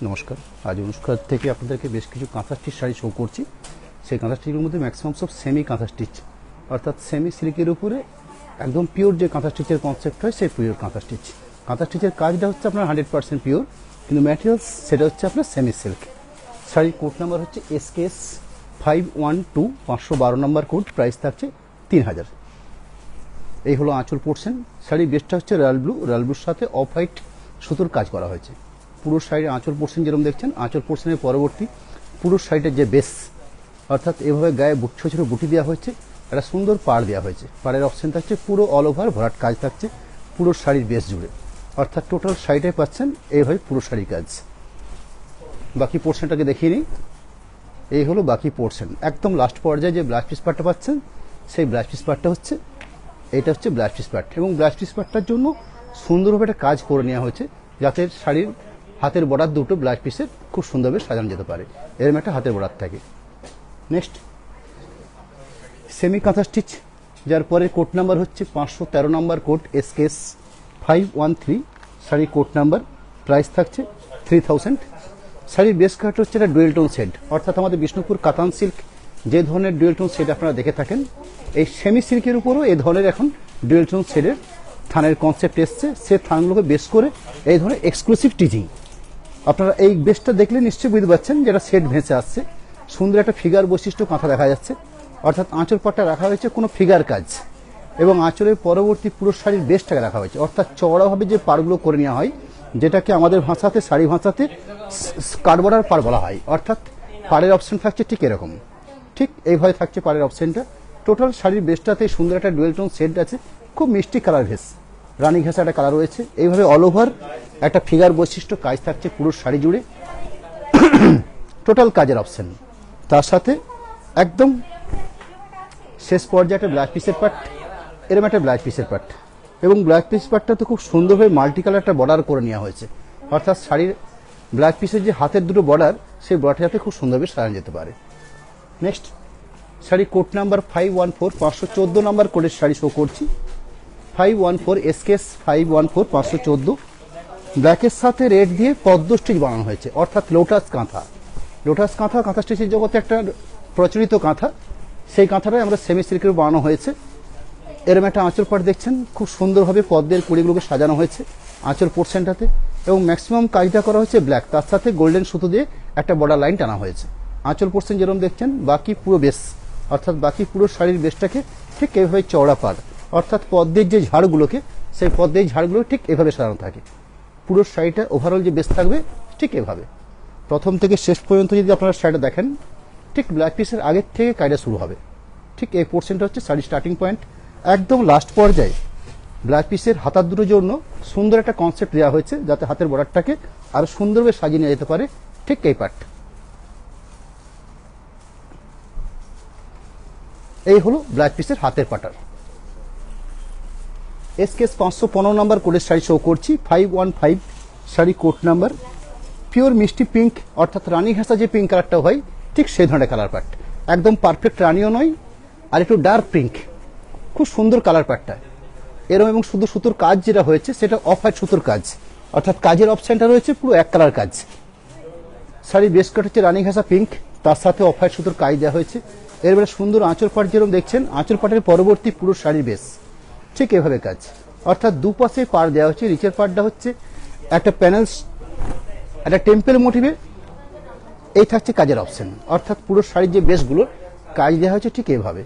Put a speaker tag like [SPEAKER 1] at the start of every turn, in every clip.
[SPEAKER 1] নমস্কার। আজ অনুষ্কার থেকে আপনাদেরকে বেশ কিছু কাঁথা স্টিচ শাড়ি শো করছি। সেই কাঁথা স্টিচের মধ্যে ম্যাক্সিমাম সব সেমি কাঁথা স্টিচ, অর্থাৎ সেমি সিল্কের উপরে একদম পিওর যে কাঁথা স্টিচের কনসেপ্ট হয় সেই পিওর কাঁথা স্টিচ। কাঁথা স্টিচের কাজটা হচ্ছে আপনার 100% পিওর, কিন্তু ম্যাটেরিয়ালস সেটা হচ্ছে আপনার সেমি সিল্ক। শাড়ির কোড নাম্বার হচ্ছে SKS 512, 512 নম্বর কোড। প্রাইস থাকছে 3000। এই হলো আঁচল পোর্শন। শাড়ির বেসটা হচ্ছে রয়্যাল ব্লুর সাথে অফ হোয়াইট সুতোর কাজ করা হয়েছে। পুরো শাড়ির আঁচল পোর্শন যেরকম দেখছেন, আঁচল পোর্শনের পরবর্তী পুরো শাড়িটার যে বেস, অর্থাৎ এভাবে গায়ে ছোটো ছোটো বুটি দেওয়া হয়েছে, একটা সুন্দর পাড় দেওয়া হয়েছে। পাড়ের অপশন থাকছে পুরো অল ওভার ভরাট কাজ থাকছে পুরো শাড়ির বেস জুড়ে, অর্থাৎ টোটাল শাড়িটাই পাচ্ছেন এইভাবে পুরো শাড়ির কাজ। বাকি পোর্শনটাকে দেখিয়ে নিই। এই হলো বাকি পোর্শন। একদম লাস্ট পর্যায়ে যে ব্লাউজ পিস পার্টটা পাচ্ছেন, সেই ব্লাউজ পিস পার্টটা হচ্ছে এটা হচ্ছে ব্লাউজ পিস পার্ট, এবং ব্লাউজ পিস পার্টটার জন্য সুন্দরভাবে একটা কাজ করে নেওয়া হয়েছে, যাতে শাড়ির হাতের বর্ডার দুটো ব্লাউজ পিসের খুব সুন্দরভাবে সাজানো যেতে পারে। এরকম একটা হাতের বর্ডার থাকে। নেক্সট সেমি কাঁথা স্টিচ, যার পরে কোড নাম্বার হচ্ছে 513 নম্বর কোড, SKS 513। শাড়ির কোড নাম্বার। প্রাইস থাকছে 3000। শাড়ির বেস কাট হচ্ছে একটা ডুয়েল টোন সেট, অর্থাৎ আমাদের বিষ্ণুপুর কাতান সিল্ক যে ধরনের ডুয়েল টোন সেট আপনারা দেখে থাকেন, এই সেমি সিল্কের উপরও এই ধরনের এখন ডুয়েল টোন সেটের থানের কনসেপ্ট এসছে। সে থানগুলোকে বেস করে এই ধরনের এক্সক্লুসিভ টিচিং। আপনারা এই বেসটা দেখলে নিশ্চয়ই বুঝতে পারছেন যেটা সেট ভেসে আসছে। সুন্দর একটা ফিগার বৈশিষ্ট্য কাঁথা দেখা যাচ্ছে, অর্থাৎ আঁচল পাটটা রাখা হয়েছে কোনো ফিগার কাজ, এবং আঁচলের পরবর্তী পুরো শাড়ির বেসটাকে রাখা হয়েছে, অর্থাৎ চওড়াভাবে যে পাড়গুলো করে নেওয়া হয়, যেটাকে আমাদের ভাষাতে শাড়ি ভাষাতে কাঠবর্ডার পাড় বলা হয়। অর্থাৎ পাড়ের অপশন থাকছে ঠিক এরকম, ঠিক এইভাবে থাকছে পাড়ের অপশনটা। টোটাল শাড়ির বেসটাতে সুন্দর একটা ডুয়েল টোন সেট আছে, খুব মিষ্টি কালার ভেস, রানী ঘেঁষা একটা কালার রয়েছে। এইভাবে অল ওভার একটা ফিগার বৈশিষ্ট্য কাজ থাকছে পুরো শাড়ি জুড়ে, টোটাল কাজের অপশন। তার সাথে একদম শেষ পর্যায়ে একটা ব্লাউজ পিসের পার্ট, এরকম একটা ব্লাউজ পিসের পার্ট, এবং ব্লাউজ পিস পার্টটা তো খুব সুন্দরভাবে মাল্টি কালার একটা বর্ডার করে নেওয়া হয়েছে, অর্থাৎ শাড়ির ব্লাউজ পিসের যে হাতের দুটো বর্ডার, সেই বর্ডারটা যাতে খুব সুন্দরভাবে সাজানো যেতে পারে। নেক্সট শাড়ি কোড নাম্বার 514, 514 নম্বর কোডের শাড়ি শো করছি। 514 SKS 514, 514। ব্ল্যাকের সাথে রেড দিয়ে পদ্ম স্টিচ বানানো হয়েছে, অর্থাৎ লোটাস কাঁথা। লোটাস কাঁথা কাঁথা স্টিচের জগতে একটা প্রচলিত কাঁথা, সেই কাঁথাটাই আমরা সেমি সিল্কের বানানো হয়েছে। এরকম একটা আঁচল পাট দেখছেন, খুব সুন্দরভাবে পদ্মের কুড়িগুলোকে সাজানো হয়েছে আঁচল পোর্শনটাতে, এবং ম্যাক্সিমাম কাজটা করা হয়েছে ব্ল্যাক, তার সাথে গোল্ডেন সুতো দিয়ে একটা বর্ডার লাইন টানা হয়েছে। আঁচল পোর্শন যেরকম দেখছেন, বাকি পুরো বেস, অর্থাৎ বাকি পুরো শাড়ির বেসটাকে ঠিক এইভাবে চওড়া পাড়, অর্থাৎ পদ্মের যে ঝাড়গুলোকে, সেই পদ্মের ঝাড়গুলো ঠিক এভাবে সাজানো থাকে। পুরো শাড়িটা ওভারঅল যে বেস থাকবে ঠিক এভাবে, প্রথম থেকে শেষ পর্যন্ত যদি আপনারা শাড়িটা দেখেন, ঠিক ব্লাউজ পিসের আগের থেকে কাজটা শুরু হবে। ঠিক এই পোর্শনটা হচ্ছে শাড়ির স্টার্টিং পয়েন্ট। একদম লাস্ট পর্যায়ে ব্লাউজ পিসের হাতার দুটোর জন্য সুন্দর একটা কনসেপ্ট দেওয়া হয়েছে, যাতে হাতের বর্ডারটাকে আরো সুন্দরভাবে সাজিয়ে নেওয়া যেতে পারে। ঠিক এই পার্ট। এই হলো ব্লাউজ পিসের হাতের পাটার। SKS 515 নম্বর কোডের শাড়ি শো করছি। 515 শাড়ি কোড নাম্বার। পিওর মিষ্টি পিঙ্ক, অর্থাৎ রানী ঘেঁষা যে পিঙ্ক কালারটা হয়, ঠিক সেই ধরনের কালার পাট। একদম পারফেক্ট রানীও নয়, আর একটু ডার্ক পিঙ্ক, খুব সুন্দর কালার পাটটা এরকম। এবং শুধু সুতোর কাজ যেটা হয়েছে, সেটা অফ হোয়াইট সুতোর কাজ, অর্থাৎ কাজের অপশনটা রয়েছে পুরো এক কালার কাজ। শাড়ির বেস কাট হচ্ছে রানী ঘেঁষা পিঙ্ক, তার সাথে অফ হোয়াইট সুতোর কাজ দেওয়া হয়েছে। এরপরে সুন্দর আঁচল পাট যেরকম দেখছেন, আঁচল পাটের পরবর্তী পুরো শাড়ির বেস ঠিক এভাবে কাজ, অর্থাৎ দুপাশে পাড় দেওয়া হচ্ছে। নিচের পাড়টা হচ্ছে একটা প্যানেলস, একটা টেম্পেল মোটিভে, এই থাকছে কাজের অপশন, অর্থাৎ পুরো শাড়ির যে বেসগুলোর কাজ দেওয়া হয়েছে ঠিক এইভাবে।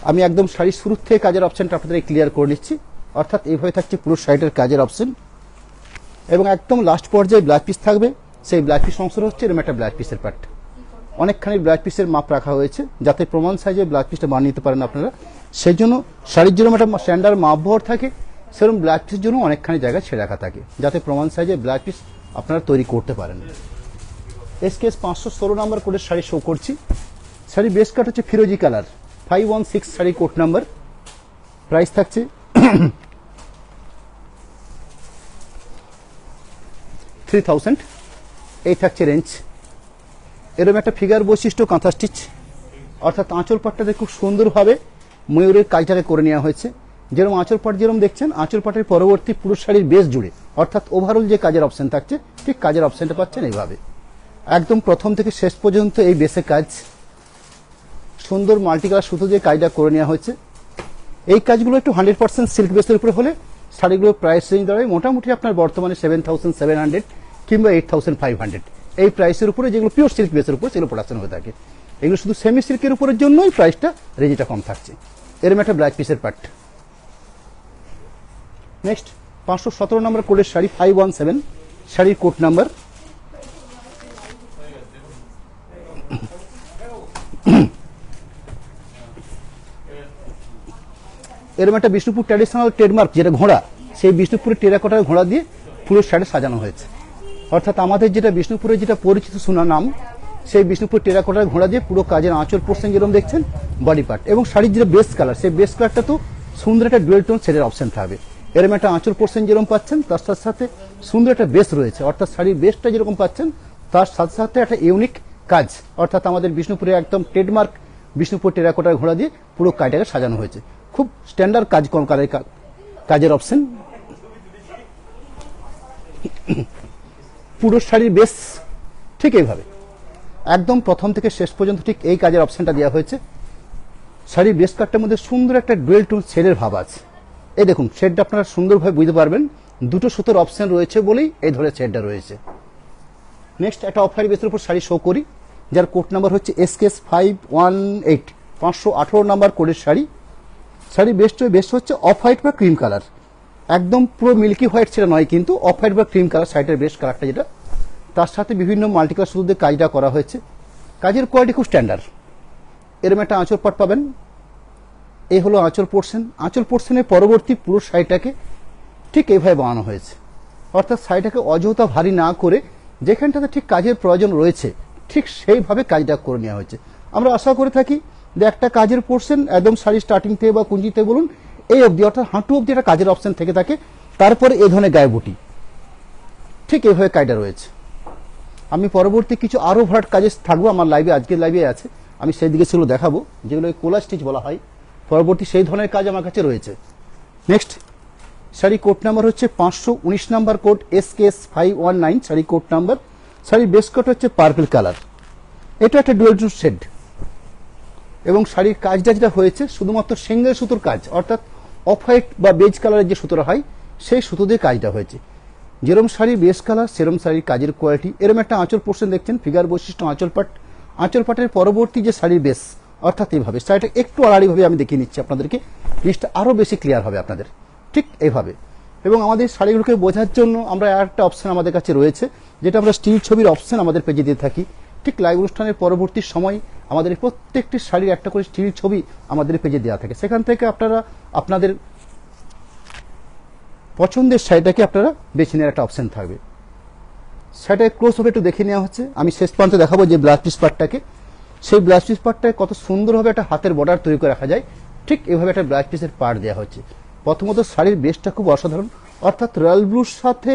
[SPEAKER 1] আমি একদম শাড়ির শুরু থেকে কাজের অপশনটা আপনাদের ক্লিয়ার করে নিচ্ছি, অর্থাৎ এইভাবে থাকছে পুরো শাড়িটার কাজের অপশন। এবং একদম লাস্ট পর্যায়ে ব্লাউজ পিস থাকবে, সেই ব্লাউজ পিস অংশ হচ্ছে এরকম একটা ব্লাউজ পিসের পার্ট। অনেকখানি ব্লাউজ পিসের মাপ রাখা হয়েছে, যাতে প্রমাণ সাইজে ব্লাউজ পিসটা বানিয়ে নিতে পারেন আপনারা। সেই জন্য শাড়ির যেরকম একটা স্ট্যান্ডার্ড মাপ বহর থাকে, সেরকম ব্লাউজ পিসের জন্য অনেকখানি জায়গা ছেড়ে রাখা থাকে, যাতে প্রমাণ সাইজে ব্লাউজ পিস আপনারা তৈরি করতে পারেন। SKS 516 নম্বর কোডের শাড়ি শো করছি। শাড়ি বেস কাট হচ্ছে ফিরোজি colour. 516 sari code number. Price থাকছে 3000। এই থাকছে রেঞ্জ। এরকম একটা ফিগার বৈশিষ্ট্য কাঁথা স্টিচ, অর্থাৎ আঁচল পাটটাতে খুব সুন্দরভাবে ময়ূরের কাজটাকে করে নেওয়া হয়েছে। যেরকম আঁচল পাট যেরকম দেখছেন, আঁচল পাটের পরবর্তী পুরো শাড়ির বেস জুড়ে অর্থাৎ ওভারঅল যে কাজের অপশন থাকছে ঠিক কাজের অপশনটা পাচ্ছেন এইভাবে। একদম প্রথম থেকে শেষ পর্যন্ত এই বেসে কাজ, সুন্দর মাল্টি কালার সুতো দিয়ে কাজটা করে নেওয়া হয়েছে। এই কাজগুলো একটু 100% সিল্ক বেসের উপরে হলে শাড়িগুলোর প্রাইস রেঞ্জ দাঁড়ায় মোটামুটি আপনার বর্তমানে 7,700 কিংবা 8,500 এই প্রাইসের উপরে, যেগুলো পিওর সিল্ক বেসের উপরে সেগুলো প্রোডাকশন হয়ে থাকে। এগুলো শুধু সেমি সিল্কের উপরের জন্যই প্রাইসটা রেঞ্জটা কম থাকছে। এরম একটা ব্ল্যাক পিসের পার্ট। নেক্সট 517 নম্বর কোডের শাড়ি 517, শাড়ির কোড নাম্বার। এরকম একটা বিষ্ণুপুর ট্র্যাডিশনাল ট্রেডমার্ক যেটা ঘোড়া, সেই বিষ্ণুপুরের টেরাকোটার ঘোড়া দিয়ে পুরো শাড়ি সাজানো হয়েছে। অর্থাৎ আমাদের যেটা বিষ্ণুপুরের যেটা পরিচিত শোনা নাম, সেই বিষ্ণুপুর টেরাকোটার ঘোড়া দিয়ে পুরো কাজের আঁচল পোর্শন যেরকম দেখছেন, বডি পার্ট এবং শাড়ির যেটা বেস কালার, সেই বেস কালারটা তো সুন্দর একটা ডুয়েল টোন শেডের অপশন থাকবে। এরকম একটা আঁচল পোর্শন যেরকম পাচ্ছেন তার সাথে সাথে সুন্দর একটা বেস রয়েছে, অর্থাৎ শাড়ির বেসটা যেরকম পাচ্ছেন তার সাথে সাথে একটা ইউনিক কাজ, অর্থাৎ আমাদের বিষ্ণুপুরে একদম ট্রেডমার্ক বিষ্ণুপুর টেরাকোটার ঘোড়া দিয়ে পুরো কাজটাকে সাজানো হয়েছে। খুব স্ট্যান্ডার্ড কাজ, কম কাজের অপশন। পুরো শাড়ির বেস ঠিক এইভাবে একদম প্রথম থেকে শেষ পর্যন্ত ঠিক এই কাজের অপশনটা দেওয়া হয়েছে। শাড়ির বেস কাটটার মধ্যে সুন্দর একটা ডুয়েল টোন শেডের ভাব আছে। এই দেখুন শেডটা আপনারা সুন্দরভাবে বুঝতে পারবেন, দুটো সুতোর অপশন রয়েছে বলেই এই ধরে শেডটা রয়েছে। নেক্সট একটা অফ হোয়াইট বেসের উপর শাড়ি শো করি, যার কোড নাম্বার হচ্ছে SKS 518, 518 নাম্বার কোডের শাড়ি। শাড়ির বেস হচ্ছে অফ হোয়াইট বা ক্রিম কালার, একদম পুরো মিল্কি হোয়াইট সেটা নয়, কিন্তু অফ হোয়াইট বা ক্রিম কালার শাড়িটার বেস্ট কালারটা যেটা, তার সাথে বিভিন্ন মাল্টি কালার সুতো দিয়ে কাজটা করা হয়েছে। কাজের কোয়ালিটি খুব স্ট্যান্ডার্ড। এরকম একটা আঁচল পাট পাবেন, এই হলো আঁচল পোর্শন। আঁচল পোর্শনের পরবর্তী পুরো শাড়িটাকে ঠিক এইভাবে বানানো হয়েছে, অর্থাৎ শাড়িটাকে অযথা ভারী না করে যেখানটাতে ঠিক কাজের প্রয়োজন রয়েছে ঠিক সেইভাবে কাজটা করে নেওয়া হয়েছে। আমরা আশা করে থাকি যে একটা কাজের পোর্শন একদম শাড়ি স্টার্টিং থেকে বা কুঞ্চিতে বলুন এই অবধি, অর্থাৎ হাঁটু অবধি একটা কাজের অপশন থেকে থাকে, তারপরে এই ধরনের গায়ে বুটি ঠিক এইভাবে কাজটা রয়েছে। আমি পরবর্তী কিছু আরও ভরাট কাজে থাকবো আমার লাইভে, আজকের লাইভে আছে, আমি সেই দিকে সেগুলো দেখাবো, যেগুলো কোলা স্টিচ বলা হয়। পরবর্তী সেই ধরনের কাজ আমার কাছে রয়েছে। নেক্সট শাড়ি কোড নাম্বার হচ্ছে 519 number code SKS 519, sari code number. শাড়ির বেস কোড হচ্ছে পার্পল কালার, এটা একটা ডুয়েল টোন শেড এবং শাড়ির কাজটা যেটা হয়েছে শুধুমাত্র সিঙ্গেল সুতোর কাজ, অর্থাৎ অফ হোয়াইট বা বেজ কালারের যে সুতোটা হয় সেই সুতো দিয়ে কাজটা হয়েছে। যেরকম শাড়ির বেস কালার সেরকম শাড়ির কাজের কোয়ালিটি। এরকম একটা আঁচল পোর্শন দেখছেন, ফিগার বৈশিষ্ট্য আঁচল পাট। আঁচল পাটের পরবর্তী যে শাড়ির বেস, অর্থাৎ এইভাবে শাড়িটা একটু আড়াআড়িভাবে আমি দেখিয়ে নিচ্ছি আপনাদেরকে, জিনিসটা আরও বেশি ক্লিয়ার হবে আপনাদের, ঠিক এইভাবে। এবং আমাদের শাড়িগুলোকে বোঝার জন্য আমরা আর একটা অপশন আমাদের কাছে রয়েছে, যেটা আমরা স্টিল ছবির অপশন আমাদের পেজে দিয়ে থাকি। ঠিক লাইভ অনুষ্ঠানের পরবর্তী সময় আমাদের প্রত্যেকটি শাড়ির একটা করে স্টিল ছবি আমাদের পেজে দেওয়া থাকে, সেখান থেকে আপনারা আপনাদের পছন্দের শাড়িটাকে আপনারা বেছে নেওয়ার একটা অপশন থাকবে। শাড়িটাকে ক্লোজ হবে একটু দেখে নেওয়া হচ্ছে। আমি শেষ প্রান্তে দেখাবো যে ব্লাউজ পিস পার্টটাকে, সেই ব্লাউজ পিস পার্টটায় কত সুন্দরভাবে একটা হাতের বর্ডার তৈরি করে রাখা যায়, ঠিক এভাবে একটা ব্লাউজ পিসের পার্ট দেওয়া হচ্ছে। প্রথমত শাড়ির বেসটা খুব অসাধারণ, অর্থাৎ রয়্যাল ব্লুর সাথে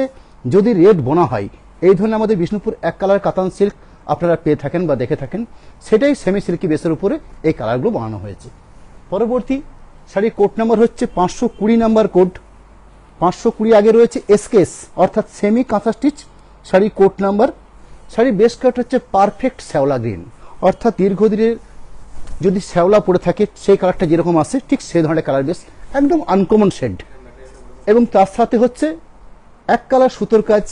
[SPEAKER 1] যদি রেড বোনা হয়, এই ধরনের আমাদের বিষ্ণুপুর এক কালার কাতান সিল্ক আপনারা পেয়ে থাকেন বা দেখে থাকেন, সেটাই সেমি সিল্কি বেসের উপরে এই কালারগুলো বানানো হয়েছে। পরবর্তী শাড়ির কোড নাম্বার হচ্ছে 520 নাম্বার কোড। 520 আগে রয়েছে SKS, অর্থাৎ সেমি কাঁথা স্টিচ, শাড়ির কোড নাম্বার। শাড়ির বেস কালার হচ্ছে পারফেক্ট শ্যাওলা গ্রিন, অর্থাৎ দীর্ঘদিনের যদি শ্যাওলা পড়ে থাকে সেই কালারটা যেরকম আসে ঠিক সেই ধরনের কালার বেস, একদম আনকমন শেড। এবং তার সাথে হচ্ছে এক কালার সুতোর কাজ।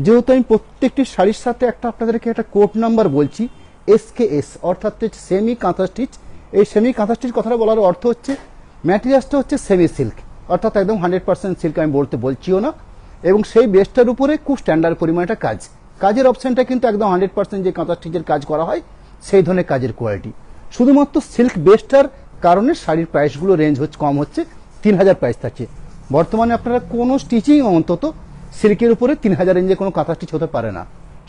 [SPEAKER 1] যেহেতু আমি প্রত্যেকটি শাড়ির সাথে একটা আপনাদেরকে একটা কোড নাম্বার বলছি SKS, অর্থাৎ সেমি কাঁথা স্টিচ। এই সেমি কাঁথা স্টিচ কথাটা বলার অর্থ হচ্ছে ম্যাটেরিয়ালসটা হচ্ছে সেমি সিল্ক, অর্থাৎ একদম 100% সিল্ক আমি বলছিও না। এবং সেই বেসটার উপরে খুব স্ট্যান্ডার্ড পরিমাণে একটা কাজ, কাজের অপশনটা কিন্তু একদম 100% যে কাঁথা স্টিচের কাজ করা হয় সেই ধরনের কাজের কোয়ালিটি। শুধুমাত্র সিল্ক বেসটার কারণে শাড়ির প্রাইসগুলো রেঞ্জ হচ্ছে কম হচ্ছে, 3000 প্রাইস থাকছে। বর্তমানে আপনারা কোনো স্টিচিং অন্তত সিল্কের উপরে 3000 রেঞ্জে কোনো কাঁথা স্টিচ হতে পারে না।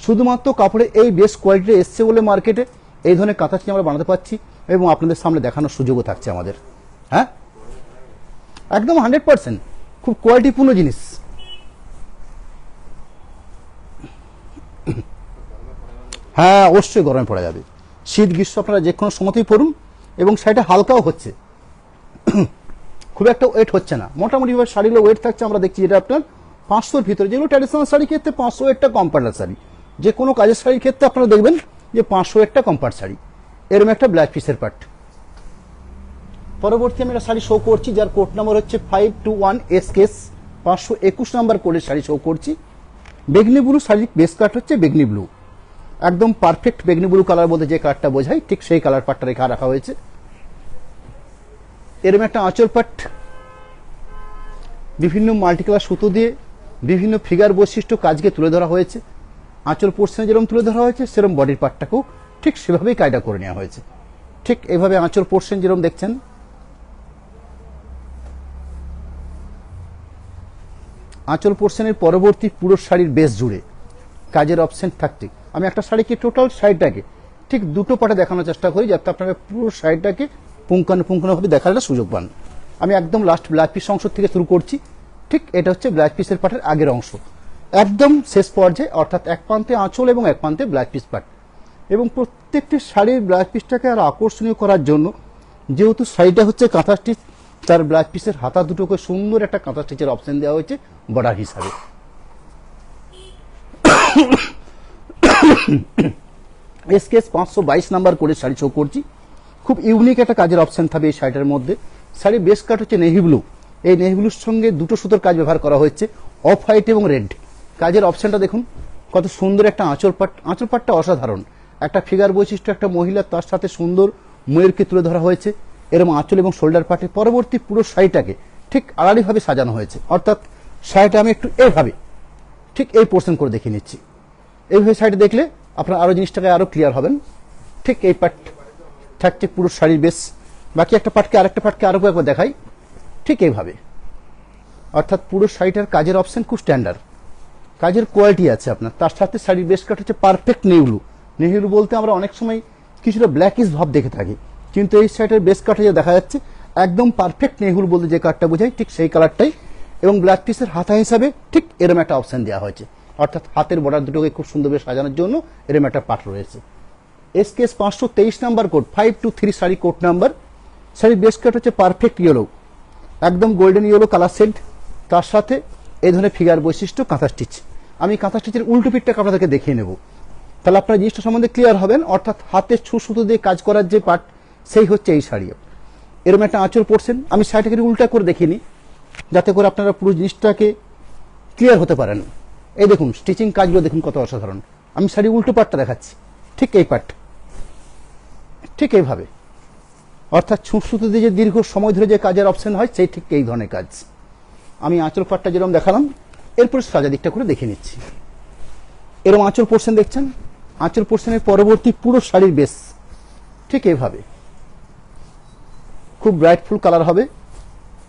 [SPEAKER 1] শুধুমাত্র কাপড়ে এই বেস কোয়ালিটি এসছে বলে মার্কেটে এই ধরনের কাঁথা স্টিচ আমরা বানাতে পারছি এবং আপনাদের সামনে দেখানোর সুযোগও থাকছে আমাদের। হ্যাঁ, একদম 100% খুব কোয়ালিটিপূর্ণ জিনিস। হ্যাঁ, অবশ্যই গরমে পড়া যাবে, শীত গ্রীষ্ম আপনারা যে কোনো সময়তেই পড়ুন। এবং শাড়িটা হালকাও হচ্ছে, খুব একটা ওয়েট হচ্ছে না, মোটামুটিভাবে শাড়িগুলো ওয়েট থাকছে। আমরা দেখছি যেটা আপনার 500-র ভিতরে, যেগুলো ট্র্যাডিশনাল শাড়ির ক্ষেত্রে 500 একটা কম্পালসারি, যে কোনো কাজের শাড়ির ক্ষেত্রে আপনারা দেখবেন যে 500 একটা কম্পালসারি। এরকম একটা ব্লাউজ পিসের পার্ট। পরবর্তী আমি একটা শাড়ি শো করছি যার কোড নাম্বার হচ্ছে 521 SKS, 521 নাম্বার কোডের শাড়ি শো করছি। বেগনি ব্লু শাড়ির বেস কাট হচ্ছে বেগনি ব্লু, একদম পারফেক্ট বেগনি ব্লু কালার মধ্যে যে কালারটা বোঝায় ঠিক সেই কালার পাটটা রেখা রাখা হয়েছে। এরকম একটা আঁচল পাট বিভিন্ন মাল্টি কালার সুতো দিয়ে বিভিন্ন ফিগার বৈশিষ্ট্য কাজকে তুলে ধরা হয়েছে। আঁচল পোর্শনে যেরকম তুলে ধরা হয়েছে সেরকম বডির পার্টটাকেও ঠিক সেভাবেই কায়দা করে নেওয়া হয়েছে। ঠিক এইভাবে আঁচল পোর্শন যেরকম দেখছেন, আঁচল পোর্শনের পরবর্তী পুরো শাড়ির বেস জুড়ে কাজের অপশন থাকছে। আমি একটা শাড়িকে টোটাল শাড়িটাকে ঠিক দুটো পাটে দেখানোর চেষ্টা করি যাতে আপনারা পুরো শাড়িটাকে পুঙ্খানুপুঙ্খানুভাবে দেখার একটা সুযোগ পান। আমি একদম লাস্ট ব্লাউজ পিস অংশ থেকে শুরু করছি। ঠিক এটা হচ্ছে ব্লাউজ পিসের পাটের আগের অংশ, একদম শেষ পর্যায়ে, অর্থাৎ এক প্রান্তে আঁচল এবং এক প্রান্তে ব্লাউজ পিস পাট। এবং প্রত্যেকটি শাড়ির ব্লাউজ পিসটাকে আরো আকর্ষণীয় করার জন্য, যেহেতু শাড়িটা হচ্ছে কাঁথা স্টিচ, তার ব্লাউজ পিসের হাতা দুটোকে সুন্দর একটা কাঁথা স্টিচের অপশন দেওয়া হয়েছে বর্ডার হিসাবে। SKS 522 নাম্বার করে শাড়ি শো করছি। খুব ইউনিক একটা কাজের অপশন থাকবে এই শাড়িটার মধ্যে। শাড়ির বেস কাট হচ্ছে নেভি ব্লু, এই নেভি ব্লুর সঙ্গে দুটো সুতোর কাজ ব্যবহার করা হয়েছে, অফ হোয়াইট এবং রেড। কাজের অপশনটা দেখুন কত সুন্দর একটা আঁচল পাট। আঁচল পাটটা অসাধারণ, একটা ফিগার বৈশিষ্ট্য একটা মহিলা, তার সাথে সুন্দর ময়ূরকে তুলে ধরা হয়েছে এরকম আঁচল এবং শোল্ডার পাটে। পরবর্তী পুরো শাড়িটাকে ঠিক আড়াআড়িভাবে সাজানো হয়েছে, অর্থাৎ শাড়িটা আমি একটু এইভাবে ঠিক এই পোর্শন করে দেখিয়ে নিচ্ছি। এইভাবে শাড়িটা দেখলে আপনার আরো জিনিসটাকে আরো ক্লিয়ার হবেন। ঠিক এই পাট থাকছে পুরো শাড়ির বেশ। বাকি একটা পাটকে আরেকটা পাটকে আরো একবার দেখাই, ঠিক এইভাবে। অর্থাৎ পুরো শাড়িটার কাজের অপশন খুব স্ট্যান্ডার্ড, কাজের কোয়ালিটি আছে আপনার। তার সাথে শাড়ির বেস কাট হচ্ছে পারফেক্ট নেভি ব্লু বলতে আমরা অনেক সময় কিছুটা ব্ল্যাকিশ ভাব দেখে থাকি, কিন্তু এই শাড়িটার বেস কাটে যে দেখা যাচ্ছে একদম পারফেক্ট নেভি ব্লু বলতে যে কালারটা বোঝায় ঠিক সেই কালারটাই। এবং ব্লাউজ পিসের হাতা হিসাবে ঠিক এরকম একটা অপশন দেওয়া হয়েছে, অর্থাৎ হাতের বর্ডার দুটোকে খুব সুন্দরভাবে সাজানোর জন্য এরকম একটা পাট রয়েছে। SKS 523 number code, 523 sari code number. শাড়ির বেস কাট হচ্ছে পারফেক্ট ইয়েলো, একদম গোল্ডেন ইয়েলো কালার শেড, তার সাথে এই ধরনের ফিগার বৈশিষ্ট্য কাঁথা স্টিচ। আমি কাঁথা স্টিচের উল্টো পিঠটাকে আপনাদেরকে দেখিয়ে নেব, তাহলে আপনারা জিনিসটা সম্বন্ধে ক্লিয়ার হবেন। অর্থাৎ হাতের সুতো দিয়ে কাজ করার যে পার্ট, সেই হচ্ছে এই শাড়ি। এরকম একটা আঁচল পড়ছেন, আমি শাড়িটাকে উল্টা করে দেখিনি যাতে করে আপনারা পুরো জিনিসটাকে ক্লিয়ার হতে পারেন। এই দেখুন স্টিচিং কাজগুলো দেখুন কত অসাধারণ। আমি শাড়ির উল্টো পাটটা দেখাচ্ছি, ঠিক এই পাট, ঠিক এইভাবে। অর্থাৎ সুতো দিয়ে যে দীর্ঘ সময় ধরে যে কাজের অপশন হয় সেই ঠিক এই ধরনের কাজ। আমি আঁচল পাটটা যেরকম দেখালাম, এরপরে সাজা দিকটা করে দেখে নিচ্ছি। এরকম আঁচল পোর্শন দেখছেন, আঁচল পোর্শনের পরবর্তী পুরো শাড়ির বেস ঠিক এইভাবে খুব ব্রাইটফুল কালার হবে।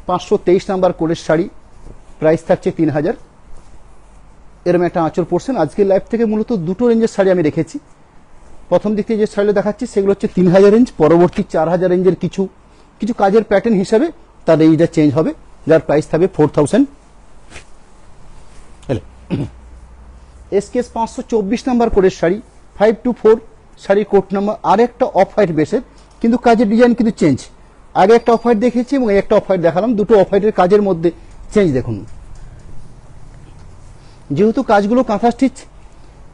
[SPEAKER 1] 523 নাম্বার কোডের শাড়ি, প্রাইস থাকছে 3000। এরকম একটা আঁচল পোর্শন। আজকের লাইভ থেকে মূলত দুটো রেঞ্জের শাড়ি আমি রেখেছি। প্রথম দিক থেকে যে শাড়িগুলো দেখাচ্ছি সেগুলো হচ্ছে 3000 রেঞ্জ, পরবর্তী 4000 রেঞ্জের কিছু কিছু কাজের প্যাটার্ন হিসাবে তার রেঞ্জটা চেঞ্জ হবে, যার প্রাইস থাকবে 4000। SKS 524 নাম্বার কোডের শাড়ি, 524 শাড়ির কোড নাম্বার। আর একটা অফ হোয়াইট বেসের, কিন্তু কাজের ডিজাইন কিন্তু চেঞ্জ। আগে একটা অফ হোয়াইট দেখিয়েছি এবং একটা অফ হোয়াইট দেখালাম, দুটো অফ হোয়াইটের কাজের মধ্যে চেঞ্জ দেখুন। যেহেতু কাজগুলো কাঁথা স্টিচ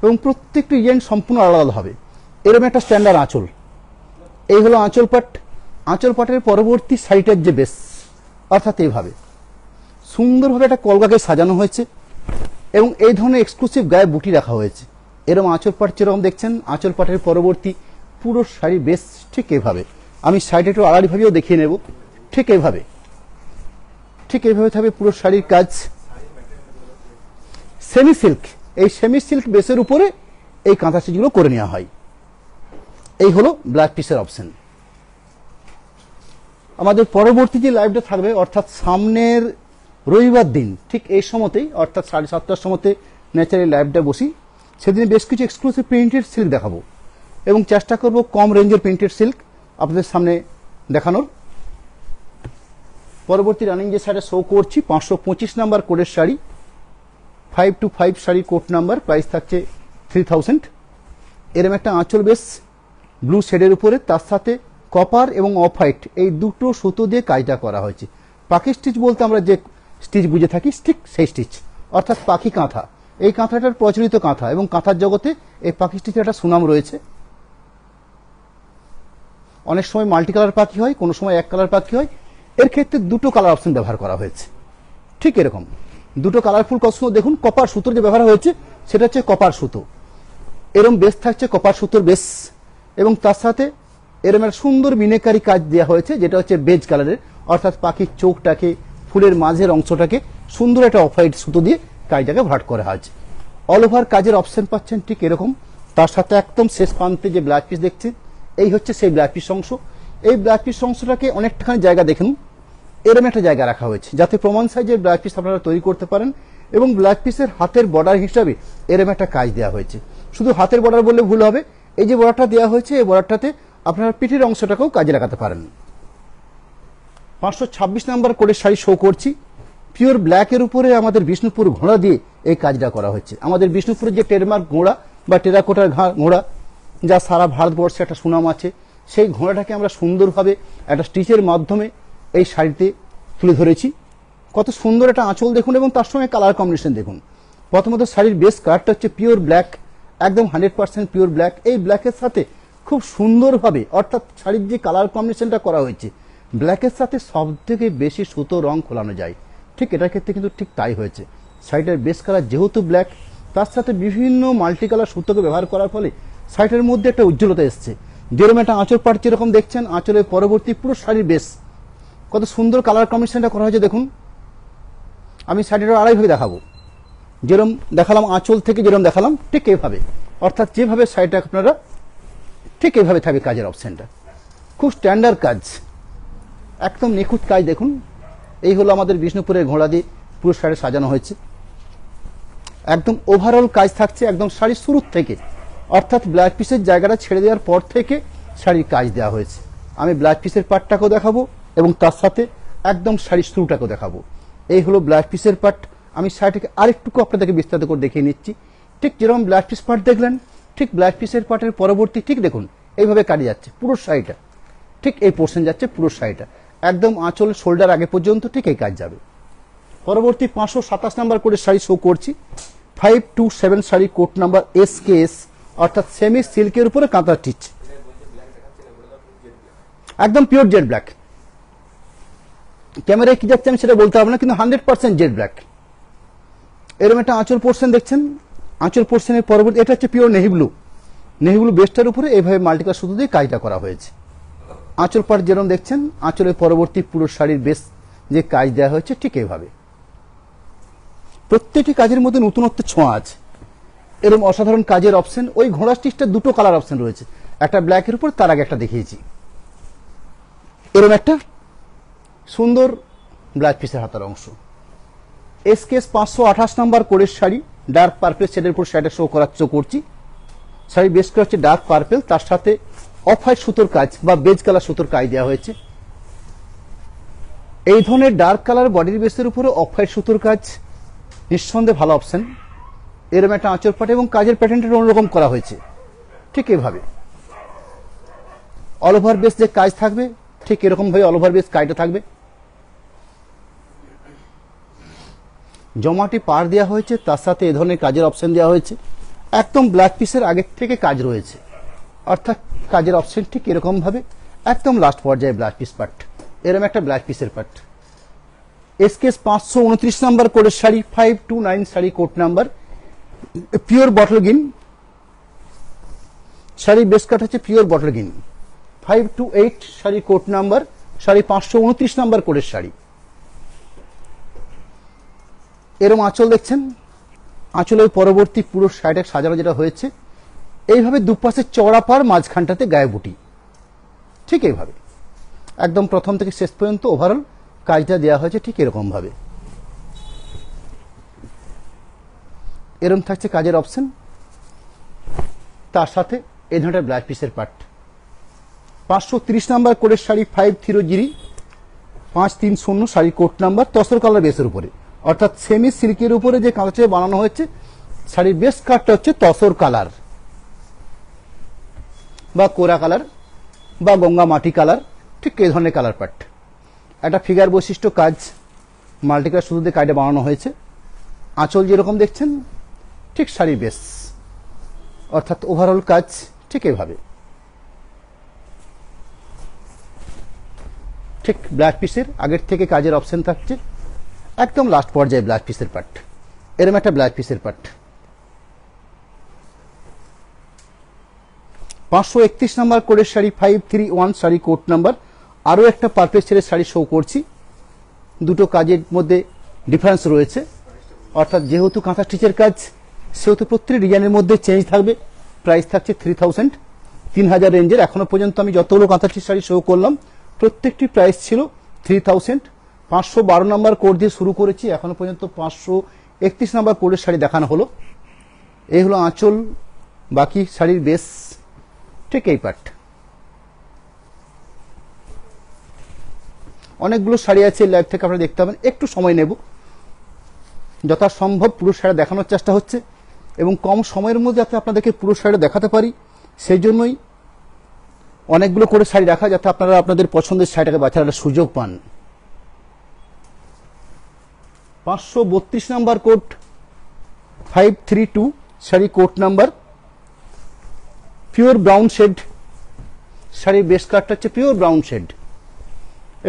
[SPEAKER 1] এবং প্রত্যেকটি ডিজাইন সম্পূর্ণ আলাদা হবে। এরকম একটা স্ট্যান্ডার্ড আঁচল, এই হলো আঁচল পাট। আঁচল পাটের পরবর্তী শাড়িটার যে বেস, অর্থাৎ এইভাবে সুন্দরভাবে একটা কলকাকে সাজানো হয়েছে এবং এই ধরনের এক্সক্লুসিভ গায়ে বুটি রাখা হয়েছে। এরকম আঁচল পাট যেরকম দেখছেন, আঁচল পাটের পরবর্তী পুরো শাড়ি বেস ঠিক এভাবে। আমি শাড়িটা একটু আড়াআড়িভাবেও দেখিয়ে নেব, ঠিক এইভাবে, ঠিক এইভাবে থাকবে পুরো শাড়ির কাজ। সেমি সিল্ক, এই সেমি সিল্ক বেসের উপরে এই কাঁথা স্টিচগুলো করে নেওয়া হয়। এই হলো ব্লাউজ পিসের অপশন। আমাদের পরবর্তী যে লাইভটা থাকবে, অর্থাৎ সামনের রবিবার দিন ঠিক এই সময়তেই, অর্থাৎ 7:30টার সময়তে ন্যাচারালি লাইভটা বসি। সেদিন বেশ কিছু এক্সক্লুসিভ প্রিন্টেড সিল্ক দেখাবো এবং চেষ্টা করব কম রেঞ্জের প্রিন্টেড সিল্ক আপনাদের সামনে দেখানোর। পরবর্তী রানিং যে শাড়িটা শো করছি, 525 নাম্বার কোডের শাড়ি, 525 শাড়ির কোড নাম্বার, প্রাইস থাকছে 3000। এরম একটা আঁচল বেশ ব্লু শেডের উপরে, তার সাথে কপার এবং অফ হোয়াইট এই দুটো সুতো দিয়ে কাজটা করা হয়েছে। পাকি স্টিচ বলতে আমরা যে স্টিচ বুঝে থাকি ঠিক সেই স্টিচ, অর্থাৎ পাখি কাঁথা। এই কাঁথাটার প্রচলিত কাঁথা এবং কাঁথার জগতে এই পাখি স্টিচের একটা সুনাম রয়েছে। অনেক সময় মাল্টি কালার পাখি হয়, কোনো সময় এক কালার পাখি হয়। এর ক্ষেত্রে দুটো কালার অপশন ব্যবহার করা হয়েছে। ঠিক এরকম দুটো কালারফুল কসমো দেখুন, কপার সুতোর যে ব্যবহার হয়েছে সেটা হচ্ছে কপার সুতো। এরম বেস থাকছে কপার সুতোর বেস, এবং তার সাথে এরম একটা সুন্দর মিনেকারি কাজ দেওয়া হয়েছে যেটা হচ্ছে বেজ কালারের, অর্থাৎ পাখির চোখটাকে, ফুলের মাঝের অংশটাকে সুন্দর একটা অফ হোয়াইট সুতো দিয়ে কাজটাকে ভরাট করা হয়েছে। অল ওভার কাজের অপশন পাচ্ছেন ঠিক এরকম। তার সাথে একদম শেষ প্রান্তে যে ব্ল্যাক পিস দেখছেন, এই হচ্ছে সেই ব্ল্যাক পিস অংশ। এই ব্ল্যাক পিস অংশটাকে অনেকটাখানি জায়গা দেখুন, এরম একটা জায়গা রাখা হয়েছে যাতে প্রমাণ সাইজের ব্ল্যাক পিস আপনারা তৈরি করতে পারেন। এবং ব্ল্যাক পিসের হাতের বর্ডার হিসাবে এরম একটা কাজ দেওয়া হয়েছে। শুধু হাতের বর্ডার বললে ভুল হবে, এই যে বর্ডারটা দেওয়া হয়েছে এই বর্ডারটাতে আপনারা পিঠের অংশটাকেও কাজে লাগাতে পারেন। 526 নাম্বার কোডের শাড়ি শো করছি। পিওর ব্ল্যাকের উপরে আমাদের বিষ্ণুপুর ঘোড়া দিয়ে এই কাজটা করা হচ্ছে। আমাদের বিষ্ণুপুরের যে ট্রেডমার্ক ঘোড়া বা টেরাকোটার ঘোড়া, যা সারা ভারতবর্ষে একটা সুনাম আছে, সেই ঘোড়াটাকে আমরা সুন্দরভাবে একটা স্টিচের মাধ্যমে এই শাড়িতে তুলে ধরেছি। কত সুন্দর একটা আঁচল দেখুন এবং তার সঙ্গে কালার কম্বিনেশন দেখুন। প্রথমত শাড়ির বেস কালারটা হচ্ছে পিওর ব্ল্যাক, একদম 100% পিওর ব্ল্যাক। এই ব্ল্যাকের সাথে খুব সুন্দরভাবে, অর্থাৎ শাড়ির যে কালার কম্বিনেশনটা করা হয়েছে, ব্ল্যাকের সাথে সব থেকে বেশি সুতো রং খোলানো যায়, ঠিক এটার ক্ষেত্রে কিন্তু ঠিক তাই হয়েছে। শাড়িটার বেস কালার যেহেতু ব্ল্যাক, তার সাথে বিভিন্ন মাল্টি কালার সুতোকে ব্যবহার করার ফলে শাড়িটার মধ্যে একটা উজ্জ্বলতা এসছে। যেরকম একটা আঁচল পাট যেরকম দেখছেন, আঁচলের পরবর্তী পুরো শাড়ির বেস কত সুন্দর কালার কম্বিনেশনটা করা হয়েছে দেখুন। আমি শাড়িটা আড়াইভাবে দেখাবো, যেরকম দেখালাম আঁচল থেকে যেরকম দেখালাম ঠিক এইভাবে, অর্থাৎ যেভাবে শাড়িটা আপনারা ঠিক এইভাবে থাকবে কাজের অপশনটা। খুব স্ট্যান্ডার্ড কাজ, একদম নিখুঁত কাজ দেখুন। এই হলো আমাদের বিষ্ণুপুরের ঘোড়া দিয়ে পুরো শাড়ি সাজানো হয়েছে। একদম ওভারঅল কাজ থাকছে একদম শাড়ির শুরুর থেকে, অর্থাৎ ব্ল্যাক পিসের জায়গাটা ছেড়ে দেওয়ার পর থেকে শাড়ির কাজ দেওয়া হয়েছে। আমি ব্ল্যাক পিসের পার্টটাকেও দেখাবো এবং তার সাথে একদম শাড়ির শুরুটাকেও দেখাবো। এই হলো ব্ল্যাক পিসের পার্ট। আমি শাড়িটাকে আরেকটুকু আপনাদেরকে বিস্তারিত করে দেখিয়ে নিচ্ছি। ঠিক যেরকম ব্ল্যাক পিস পার্ট দেখলেন, ঠিক ব্ল্যাক পিসের পার্টের পরবর্তী ঠিক দেখুন এইভাবে কাটে যাচ্ছে পুরো শাড়িটা, ঠিক এই পোর্শন যাচ্ছে পুরো শাড়িটা, একদম আঁচল শোল্ডার আগে পর্যন্ত ঠিক এই কাজ যাবে। পরবর্তী 527 নাম্বার করে শাড়ি শো করছি। 527 শাড়ি কোট নাম্বার SKS, অর্থাৎ সেমি সিল্কের উপরে কাঁথা স্টিচ, একদম পিওর জেড ব্ল্যাক। ক্যামেরায় কি যাচ্ছে আমি সেটা বলতে পারবো না, কিন্তু 100% জেড ব্ল্যাক। এরকম একটা আঁচল পোর্শন দেখছেন, আঁচল পোর্শনের পরবর্তী এটা হচ্ছে pure navy blue. Navy blue বেস্টার উপরে এইভাবে মাল্টিকালার সুতো দিয়ে কাজটা করা হয়েছে। আঁচল পাট যেরকম দেখছেন, আঁচলের পরবর্তী পুরো শাড়ির বেশ যে কাজ দেওয়া হয়েছে ঠিক এইভাবে। প্রত্যেকটি কাজের মধ্যে নতুনত্বের ছোঁয়া আছে। এরকম অসাধারণ কাজের অপশন। ওই ঘোড়া স্টিচটা দুটো কালার অপশন রয়েছে, একটা ব্ল্যাকের উপর, তার আগে একটা দেখিয়েছি। এরকম একটা সুন্দর ব্ল্যাক পিসের হাতার অংশ। SKS 528 নাম্বার কোডের শাড়ি, ডার্ক পার্পেল শেডের উপর শাড়িটা শো করছি। শাড়ি বেশ করে হচ্ছে ডার্ক পার্পেল, তার সাথে অফ হোয়াইট সুতোর কাজ বা বেজ কালার সুতোর কাজ দেওয়া হয়েছে। এই ধরনের ডার্ক কালার বডির বেসের উপরে অফ হোয়াইট সুতোর কাজ নিঃসন্দেহে ভালো অপশন। এরকম একটা আঁচল পাট এবং কাজের প্যাটার্নটা অন্যরকম করা হয়েছে ঠিক এভাবে। অল ওভার বেস যে কাজ থাকবে ঠিক এরকম ভাবে অল ওভার বেস কাজটা থাকবে। জমাটি পার দেওয়া হয়েছে, তার সাথে এ ধরনের কাজের অপশন দেওয়া হয়েছে। একদম ব্ল্যাক পিসের আগের থেকে কাজ রয়েছে, অর্থাৎ কাজের অপশন ঠিক এরকম ভাবে একদম লাস্ট পর্যায়ে ব্ল্যাক পিস পার্ট। এরকম একটা ব্ল্যাক পিসের পার্ট। SKS 529 নাম্বার কোডের sari, 529 sari code number, pure bottle green. Sari base cut হচ্ছে pure bottle green. 528 sari code number, sari 529 number কোডের শাড়ি। এরম আঁচল দেখছেন, আঁচলের পরবর্তী পুরো শাড়িটা সাজানো যেটা হয়েছে এইভাবে, দুপাশে চওড়া পার, মাঝখানটাতে গায়ে বুটি, ঠিক এইভাবে একদম প্রথম থেকে শেষ পর্যন্ত ওভারঅল কাজটা দেওয়া হয়েছে ঠিক এরকম ভাবে। এরকম থাকছে কাজের অপশন, তার সাথে এই ধরনের ব্ল্যাক পিসের পার্ট। 530 নাম্বার কোডের sari, 530 530 sari code number, tussar colour বেসের উপরে, অর্থাৎ সেমি সিল্কের উপরে যে কাঁচা বানানো হয়েছে শাড়ির বেস কাটটা হচ্ছে তসর কালার বা কোরা কালার বা গঙ্গা মাটি কালার, ঠিক এই ধরনের কালার পার্ট। একটা ফিগার বৈশিষ্ট্য কাজ মাল্টিকালার সুতো দিয়ে কাজটা বানানো হয়েছে। আঁচল যেরকম দেখছেন ঠিক শাড়ি বেস, অর্থাৎ ওভারঅল কাজ ঠিক এইভাবে। ঠিক ব্লাউজ পিসের আগের থেকে কাজের অপশন থাকছে, একদম লাস্ট পর্যায়ে ব্লাউজ পিসের পার্ট। এরকম একটা ব্লাউজ পিসের পার্ট। 531 নম্বর কোডের শাড়ি 531 শাড়ি কোড নাম্বার। আরও একটা পারপেল ছেড়ে শাড়ি শো করছি, দুটো কাজের মধ্যে ডিফারেন্স রয়েছে, অর্থাৎ যেহেতু কাঁথা স্টিচের কাজ সেহেতু প্রত্যেকটি ডিজাইনের মধ্যে চেঞ্জ থাকবে। প্রাইস থাকছে 3000, 3000 রেঞ্জের। এখনো পর্যন্ত আমি যতগুলো কাঁথা স্টিচ শাড়ি শো করলাম প্রত্যেকটি প্রাইস ছিল 3000। 512 নম্বর কোড দিয়ে শুরু করেছি, এখনো পর্যন্ত 531 নম্বর কোডের শাড়ি দেখানো হলো। এই হলো আঁচল, বাকি শাড়ির বেস ঠিক এই পার্ট। অনেকগুলো শাড়ি আছে লাইভ থেকে আপনারা দেখতে পাবেন, একটু সময় নেব, যথাসম্ভব পুরো শাড়ি দেখানোর চেষ্টা হচ্ছে এবং কম সময়ের মধ্যে যাতে আপনাদেরকে পুরো শাড়িটা দেখাতে পারি সেই জন্যই অনেকগুলো করে শাড়ি রাখা, যাতে আপনারা আপনাদের পছন্দের শাড়িটাকে বাছার একটা সুযোগ পান। 532 number code 532 sari code number, pure brown shade. শাড়ির বেস কাটটা হচ্ছে পিওর ব্রাউন শেড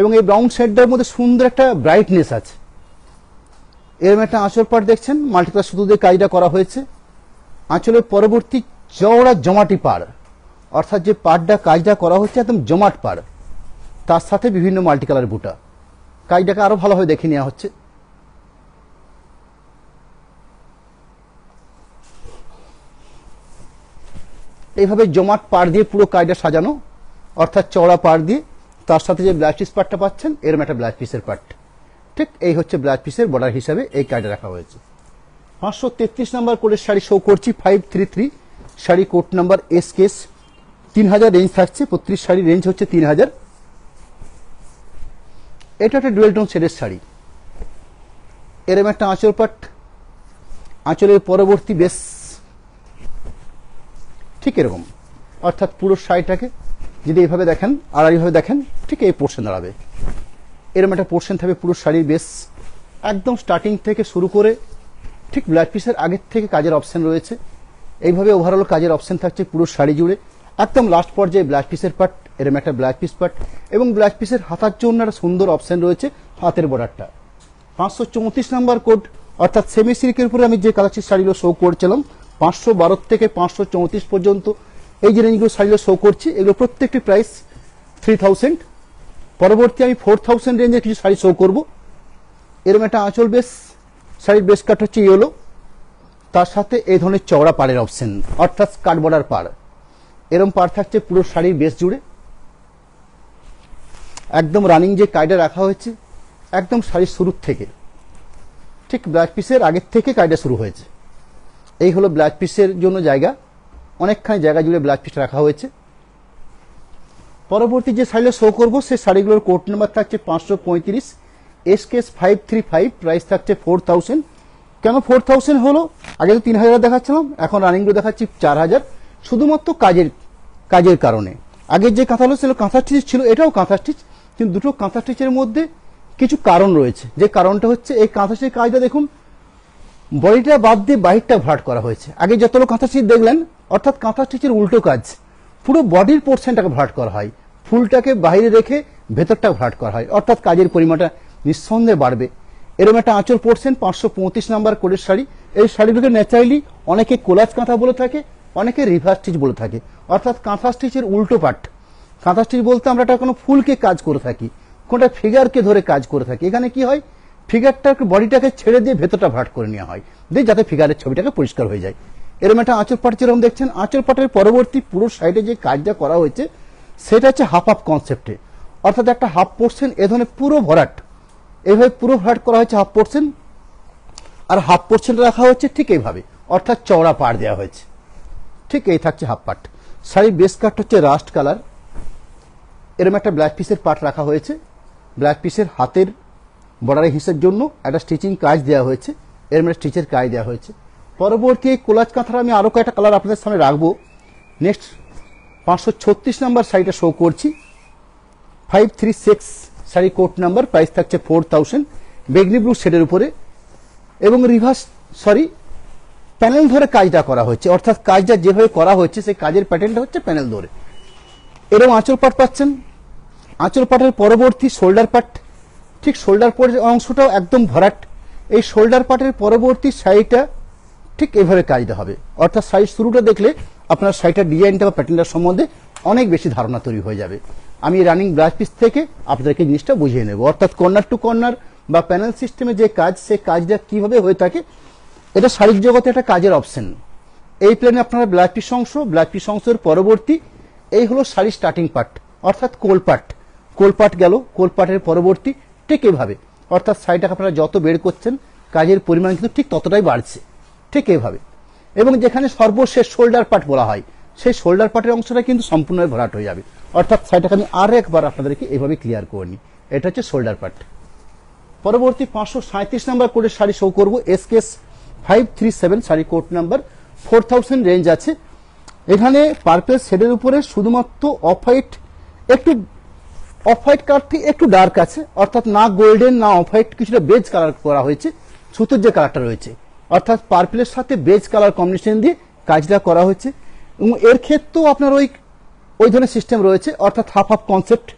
[SPEAKER 1] এবং এই ব্রাউন শেডটার মধ্যে সুন্দর একটা ব্রাইটনেস আছে। এরকম একটা আঁচল পাট দেখছেন, মাল্টিকালার সুতো দিয়ে কাজটা করা হয়েছে। আঁচলের পরবর্তী চওড়া জমাটি পাড়, অর্থাৎ যে পাড়টা কাজটা করা হচ্ছে একদম জমাট পাড়, তার সাথে বিভিন্ন মাল্টিকালার বুটা। কাজটাকে আরো ভালোভাবে দেখে নেওয়া হচ্ছে। এইভাবে জমাট পাড় দিয়ে পুরো কাজটা সাজানো, অর্থাৎ চওড়া পাড় দিয়ে, তার সাথে যে ব্লাউজ পিস পার্টটা পাচ্ছেন এরকম একটা ব্লাউজ পিসের পার্ট। ঠিক এই হচ্ছে ব্লাউজ পিসের বর্ডার হিসাবে এই কাজটা রাখা হয়েছে। 533 নম্বর কোডের শাড়ি শো করছি 533 sari code number SKS। 3000 range থাকছে, প্রত্যেক শাড়ির রেঞ্জ হচ্ছে 3000। এটা একটা ডুয়েল টোন শেডের শাড়ি। এরকম একটা আঁচল পাট, আঁচলের পরবর্তী বেস ঠিক এরকম, অর্থাৎ পুরো শাড়িটাকে যদি এইভাবে দেখেন আর এইভাবে দেখেন ঠিক এই পোর্শন দাঁড়াবে। এরকম একটা পোর্শন থাকবে পুরো শাড়ির বেস, একদম স্টার্টিং থেকে শুরু করে ঠিক ব্লাউজ পিসের আগের থেকে কাজের অপশন রয়েছে। এইভাবে ওভারঅল কাজের অপশন থাকছে পুরো শাড়ি জুড়ে। একদম লাস্ট পর্যায়ে ব্লাউজ পিসের পার্ট, এরকম একটা ব্লাউজ পিস পার্ট এবং ব্লাউজ পিসের হাতার জন্য একটা সুন্দর অপশন রয়েছে হাতের বর্ডারটা। 534 নম্বর কোড, অর্থাৎ সেমি সিল্কের উপরে আমি যে কালারটির শাড়িগুলো শো করছিলাম 512 থেকে 534 পর্যন্ত এই যে রেঞ্জগুলো শাড়িগুলো শো করছি, এগুলো প্রত্যেকটি প্রাইস 3000। পরবর্তী আমি 4000 রেঞ্জের কিছু শাড়ি শো করব। এরকম একটা আঁচল বেস, শাড়ির বেস কাট হচ্ছে ইয়েলো, তার সাথে এই ধরনের চওড়া পাড়ের অপশন, অর্থাৎ স্কার্ট বর্ডার পাড়। এরকম পাড় থাকছে পুরো শাড়ির বেস জুড়ে। একদম রানিং যে কায়দা রাখা হয়েছে একদম শাড়ির শুরুর থেকে, ঠিক ব্লাউজ পিসের আগের থেকে কায়দা শুরু হয়েছে। এই হলো ব্লাউজ পিসের জন্য জায়গা, অনেকখানি জায়গা জুড়ে ব্লাউজ পিসটা রাখা হয়েছে। পরবর্তী যে শাড়িগুলো শো করবো সেই শাড়িগুলোর কোড নাম্বার থাকছে 535 SKS 535, প্রাইস থাকছে 4000। কেন 4000 হলো? আগে তো 3000 দেখাচ্ছিলাম, এখন রানিংগুলো দেখাচ্ছি 4000, শুধুমাত্র কাজের কারণে। আগের যে কাঁথা হলো সেগুলো কাঁথা স্টিচ ছিল, এটাও কাঁথা স্টিচ, কিন্তু দুটো কাঁথা স্টিচের মধ্যে কিছু কারণ রয়েছে। যে কারণটা হচ্ছে এই কাঁথা স্টিচের কাজটা দেখুন, বডিটা বাদ দিয়ে বাহিরটা ভরাট করা হয়েছে। আগে যতগুলো কাঁথা স্টিচ দেখলেন, অর্থাৎ কাঁথা স্টিচের উল্টো কাজ, পুরো বডির পোর্শনটাকে ভরাট করা হয়, ফুলটাকে বাইরে রেখে ভেতরটা ভরাট করা হয়, অর্থাৎ কাজের পরিমাণটা নিঃসন্দেহে বাড়বে। এরকম একটা আঁচল পড়ছেন 535 নাম্বার কোডের শাড়ি। এই শাড়িগুলোকে ন্যাচারালি অনেকে কোলাজ কাঁথা বলে থাকে, অনেকে রিভার্স স্টিচ বলে থাকে, অর্থাৎ কাঁথা স্টিচের উল্টো পাট। কাঁথা স্টিচ বলতে আমরা কোনো ফুলকে কাজ করে থাকি, কোনটা ফিগারকে ধরে কাজ করে থাকি। এখানে কি হয়, ফিগারটাকে বডিটাকে ছেড়ে দিয়ে ভেতরটা ভরাট করে নেওয়া হয়, দিয়ে যাতে ফিগারের ছবিটাকে পরিষ্কার হয়ে যায়। এরকম একটা আঁচল পাট যেরকম দেখছেন, আঁচল পাটের পরবর্তী পুরো সাইডে যে কাজটা করা হয়েছে সেটা হচ্ছে হাফ হাফ কনসেপ্টে, অর্থাৎ একটা হাফ পোর্শন এ ধরনের পুরো ভরাট, এইভাবে পুরো ভরাট করা হয়েছে হাফ পোর্শন, আর হাফ পোর্শন রাখা হচ্ছে ঠিক এইভাবে, অর্থাৎ চওড়া পাড় দেওয়া হয়েছে। ঠিক এই থাকছে হাফ পাট। শাড়ির বেস কাট হচ্ছে রাস্ট কালার। এরকম একটা ব্ল্যাক পিসের পাট রাখা হয়েছে, ব্ল্যাক পিসের হাতের বর্ডারের হিসের জন্য একটা স্টিচিং কাজ দেওয়া হয়েছে, এরকম একটা স্টিচের কাজ দেওয়া হয়েছে। পরবর্তী এই কোলাজ কাঁথার আমি আরো কয়েকটা কালার আপনাদের সামনে রাখবো। নেক্সট 536 নাম্বার শাড়িটা শো করছি 536 শাড়ি কোড নাম্বার, প্রাইস থাকছে 4000, বেগনি ব্লু শেডের উপরে এবং রিভার্স সরি প্যানেল ধরে কাজটা করা হয়েছে, অর্থাৎ কাজটা যেভাবে করা হয়েছে সেই কাজের প্যাটার্নটা হচ্ছে প্যানেল ধরে। এরকম আঁচল পাট পাচ্ছেন। আঁচল পাটের পরবর্তী শোল্ডার পাট, ঠিক শোল্ডার পাটের অংশটাও একদম ভরাট। এই শোল্ডার পাটের পরবর্তী শাড়িটা ঠিক এভাবে কাজটা হবে, অর্থাৎ শাড়ির শুরুটা দেখলে আপনার শাড়িটার ডিজাইনটা বা প্যাটার্নটার সম্বন্ধে অনেক বেশি ধারণা তৈরি হয়ে যাবে। আমি রানিং ব্লাউজ পিস থেকে আপনাদেরকে জিনিসটা বুঝিয়ে নেব, অর্থাৎ কর্নার টু কর্নার বা প্যানেল সিস্টেমে যে কাজ, সেই কাজটা কিভাবে হয়ে থাকে। এটা শাড়ির জগতে একটা কাজের অপশন। এই প্লেনে আপনারা ব্লাউজ পিস অংশের পরবর্তী এই হলো শাড়ির স্টার্টিং পার্ট, অর্থাৎ কোলপাট গেল। কোলপাটের পরবর্তী ঠিক এভাবে, অর্থাৎ শাড়িটাকে আপনারা যত বের করছেন কাজের পরিমাণ কিন্তু ঠিক ততটাই বাড়ছে, ঠিক এভাবে। এবং যেখানে সর্বশেষ শোল্ডার পার্ট বলা হয়, সেই শোল্ডার পার্টের অংশটা কিন্তু সম্পূর্ণভাবে ভরাট হয়ে যাবে। অর্থাৎ শাড়িটাকে আমি আর একবার আপনাদেরকে এভাবে ক্লিয়ার করে নিই। এটা হচ্ছে শোল্ডার পার্ট। পরবর্তী 537 নাম্বার কোডের শাড়ি শো করবো, SKS 537 sari code number 4000 range আছে। এখানে পার্পল শেডের উপরে শুধুমাত্র অফ হোয়াইট কালার থেকে একটু ডার্ক আছে, অর্থাৎ না গোল্ডেন না অফ হোয়াইট, কিছুটা বেজ কালার করা হয়েছে। সুতোর যে কালারটা রয়েছে, অর্থাৎ পার্পলের সাথে বেজ কালার কম্বিনেশন দিয়ে কাজটা করা হয়েছে। এবং এর ক্ষেত্রেও আপনার ওই ধরনের সিস্টেম রয়েছে, অর্থাৎ হাফ হাফ কনসেপ্ট।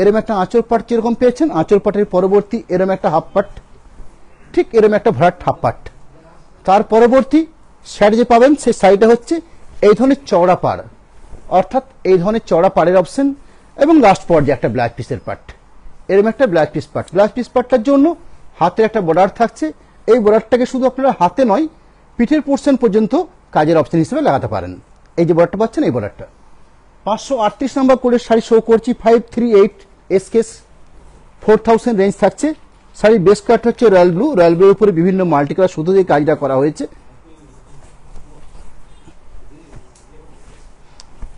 [SPEAKER 1] এরম একটা আঁচল পাট যেরকম পেয়েছেন, আঁচল পাটের পরবর্তী এরম একটা হাফ পাট, ঠিক এরম একটা ভরাট হাফ পাট। তার পরবর্তী শাড়ি যে পাবেন সেই শাড়িটা হচ্ছে এই ধরনের চওড়া পাড়, অর্থাৎ এই ধরনের চওড়া পাড়ের অপশন। এবং লাস্ট পর্যায়ে একটা ব্লাউজ পিসের পার্ট, এরম একটা blouse piece part. Blouse piece পার্টটার জন্য হাতের একটা বর্ডার থাকছে। এই বর্ডারটাকে শুধু আপনারা হাতে নয়, পিঠের পোর্শন পর্যন্ত কাজের অপশন হিসেবে লাগাতে পারেন। এই যে বর্ডারটা পাচ্ছেন, এই বর্ডারটা 538 নম্বর কোডের শাড়ি শো করছি, 538 এসকেএস 4000 রেঞ্জ থাকছে। শাড়ির বেস কাট হচ্ছে রয়্যাল ব্লুর উপরে বিভিন্ন মাল্টি কালার সুতো দিয়ে কাজটা করা হয়েছে।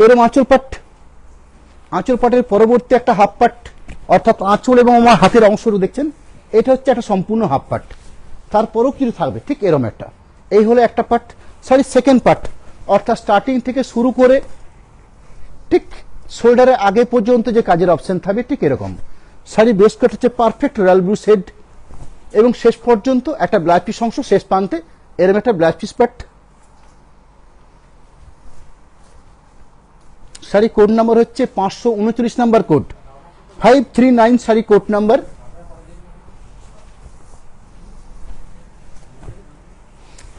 [SPEAKER 1] এরম আঁচল পাটের পরবর্তী একটা হাফ পাট, অর্থাৎ আঁচল এবং আমার হাতের অংশটা দেখছেন, এটা হচ্ছে একটা সম্পূর্ণ হাফ পাট। তারপরেও কিছু থাকবে ঠিক এরম একটা, এই হলো একটা পাট। শাড়ির সেকেন্ড পার্ট, অর্থাৎ স্টার্টিং থেকে শুরু করে ঠিক শোল্ডারের আগে পর্যন্ত যে কাজের অপশন থাকবে ঠিক এরকম। শাড়ির বেস কাট হচ্ছে পারফেক্ট রয়্যাল ব্লু শেড, এবং শেষ পর্যন্ত একটা ব্লাউজ পিস অংশ শেষ প্রান্তে এরকম একটা ব্লাউজ পিস পাট। শাড়ি কোড নাম্বার হচ্ছে 539 number code, 539 sari code number.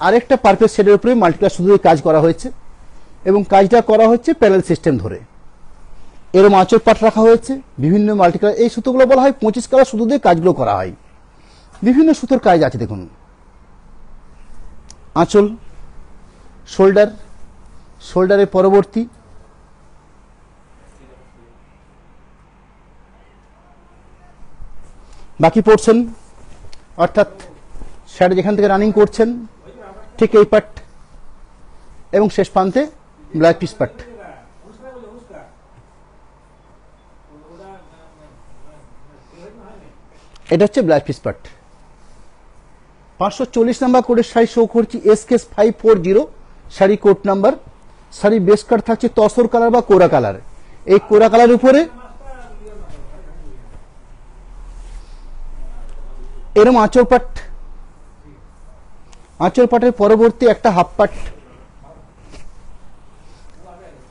[SPEAKER 1] আরেকটা পার্পল শেডের উপরে মাল্টিকালার সুতো দিয়ে কাজ করা হয়েছে, এবং কাজটা করা হচ্ছে প্যানেল সিস্টেম ধরে। এরম আঁচল পাট রাখা হয়েছে বিভিন্ন মাল্টিকালার। এই সুতোগুলো বলা হয় 25 কালার সুতো দিয়ে কাজগুলো করা হয়। বিভিন্ন সুতোর কাজ আছে দেখুন, আঁচল, শোল্ডারের পরবর্তী বাকি পোর্শন, অর্থাৎ শাড়ি যেখান থেকে রানিং করছেন ঠিক এই পাট, এবং শেষ প্রান্তে ব্লাউজ পিস পাট। এটা হচ্ছে ব্লাউজ পিস পাট। 540 নাম্বার কোডের শাড়ি শো করছি, SKS 540 sari code number. Sari base cut থাকছে তসর কালার বা কোরা কালার। এই কোরা কালার উপরে এরম আঁচল পাটের পরবর্তী একটা হাফ পাট,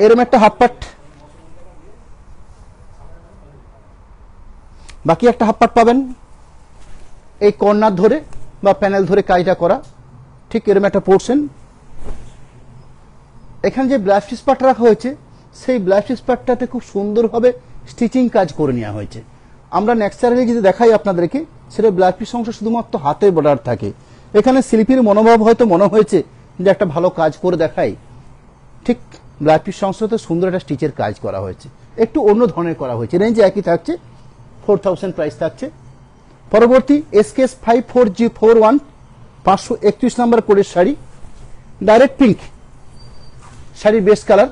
[SPEAKER 1] এরম একটা হাফ পাট, বাকি একটা হাফ পাট পাবেন এই কর্নার ধরে বা প্যানেল ধরে কাজটা করা, ঠিক এরম একটা পোর্শন। এখানে যে ব্লাউজ পিস পাট রাখা হয়েছে, সেই ব্লাউজ পিস পাটটাতে খুব সুন্দরভাবে স্টিচিং কাজ করে নেওয়া হয়েছে। আমরা ন্যাচারালি যদি দেখাই আপনাদেরকে, সেটা ব্লাউজ পিস অংশ শুধুমাত্র হাতে বর্ডার থাকে। এখানে শিল্পীর মনোভাব হয়তো মনে হয়েছে যে একটা ভালো কাজ করে দেখাই, ঠিক ব্লাউজ পিস অংশতে সুন্দর একটা স্টিচের কাজ করা হয়েছে, একটু অন্য ধরনের করা হয়েছে। রেঞ্জ একই থাকছে, 4000 প্রাইস থাকছে। পরবর্তী এসকেএস 54041 531 নাম্বার কোডের শাড়ি, ডাইরেক্ট পিঙ্ক। শাড়ির বেস কালার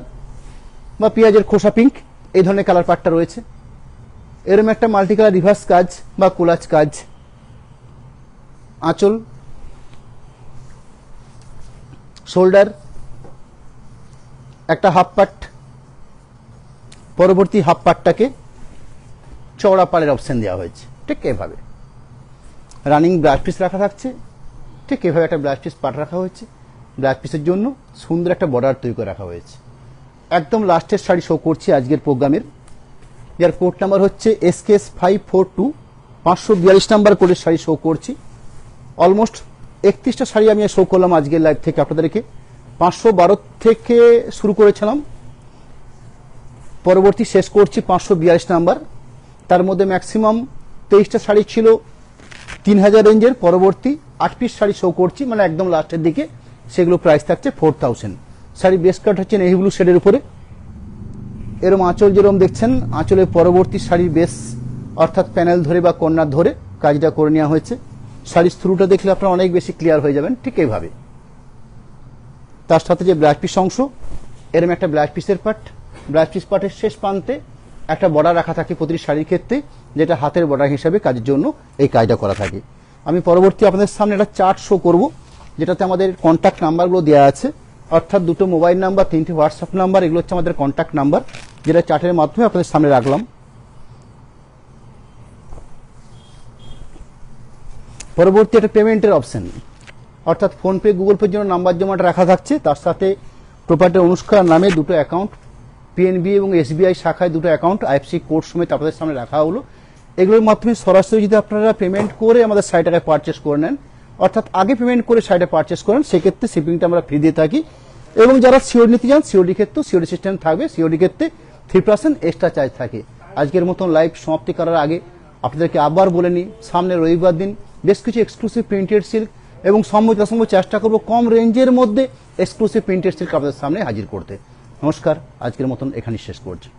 [SPEAKER 1] বা পেঁয়াজের খোসা পিঙ্ক, এই ধরনের কালার পাটটা রয়েছে। এরম একটা মাল্টি কালার রিভার্স কাজ বা কোলাজ কাজ। আঁচল, শোল্ডার, একটা হাফ পাট, পরবর্তী হাফ পাটটাকে চওড়া পাড়ের অপশন দেওয়া হয়েছে ঠিক এভাবে। রানিং ব্লাউজ পিস রাখা থাকছে, ঠিক এভাবে একটা ব্লাউজ পিস পাট রাখা হয়েছে। ব্লাউজ পিসের জন্য সুন্দর একটা বর্ডার তৈরি করে রাখা হয়েছে। একদম লাস্টের শাড়ি শো করছি আজকের প্রোগ্রামের, যার কোড নাম্বার হচ্ছে SKS 542, 542 নাম্বার কোডের শাড়ি শো করছি। অলমোস্ট 31টা শাড়ি আমি শো করলাম আজকের লাইভ থেকে আপনাদেরকে। 512 থেকে শুরু করেছিলাম, পরবর্তী শেষ করছি 542 নাম্বার। তার মধ্যে ম্যাক্সিমাম 23টা শাড়ি ছিল 3000 রেঞ্জের, পরবর্তী 8 পিস শাড়ি শো করছি, মানে একদম লাস্টের দিকে। সেগুলো প্রাইস থাকছে 4000। শাড়ি বেস কাট হচ্ছে নেভি ব্লু শেডের উপরে। এরম আঁচল যেরকম দেখছেন, আঁচলের পরবর্তী শাড়ির বেস অর্থাৎ প্যানেল ধরে বা কর্নার ধরে কাজটা করে নেওয়া হয়েছে। শাড়ির থ্রুটা দেখলে আপনারা অনেক বেশি ক্লিয়ার হয়ে যাবেন, ঠিক এইভাবে। তার সাথে যে ব্লাউজ পিস অংশ, এরম একটা ব্লাউজ পিসের পার্ট, ব্লাউজ পিস পার্টের শেষ প্রান্তে একটা বর্ডার রাখা থাকে প্রতিটি শাড়ির ক্ষেত্রে, যেটা হাতের বর্ডার হিসাবে কাজের জন্য এই কাজটা করা থাকে। আমি পরবর্তী আপনাদের সামনে একটা চার্ট শো করব, যেটাতে আমাদের কন্ট্যাক্ট নাম্বারগুলো দেওয়া আছে, অর্থাৎ 2টো মোবাইল নাম্বার, 3টে হোয়াটসঅ্যাপ নাম্বার, এগুলো হচ্ছে আমাদের কন্ট্যাক্ট নাম্বার, যেটা চার্টের মাধ্যমে আপনাদের সামনে রাখলাম। পরবর্তী একটা পেমেন্টের অপশন, অর্থাৎ ফোনপে গুগল পের জন্য নাম্বার জমাটা রাখা থাকছে। তার সাথে প্রোপাইটার অনুষ্কার নামে 2টো অ্যাকাউন্ট, পিএনবি এবং SBI শাখায় 2টো অ্যাকাউন্ট IFSC কোড সমেত আপনাদের সামনে রাখা হলো। এগুলোর মাধ্যমে সরাসরি যদি আপনারা পেমেন্ট করে আমাদের সাইটটাকে পারচেস করে নেন, অর্থাৎ আগে পেমেন্ট করে সাইটে পারচেস করেন, সেক্ষেত্রে শিপিংটা আমরা ফ্রি দিয়ে থাকি। এবং যারা সিওডি নিতে চান, সিওডি ক্ষেত্রেও সিওডি সিস্টেম থাকবে, সিওডি ক্ষেত্রে 3% এক্সট্রা চার্জ থাকে। আজকের মতন লাইভ সমাপ্তি করার আগে আপনাদেরকে আবার বলে নিই, সামনে রবিবার দিন বেশ কিছু এক্সক্লুসিভ প্রিন্টেড সিল্ক এবং সম্ভব চেষ্টা করব কম রেঞ্জের মধ্যে এক্সক্লুসিভ প্রিন্টেড সিল্ক আপনাদের সামনে হাজির করতে। নমস্কার, আজকের মতন এখানেই শেষ করছি।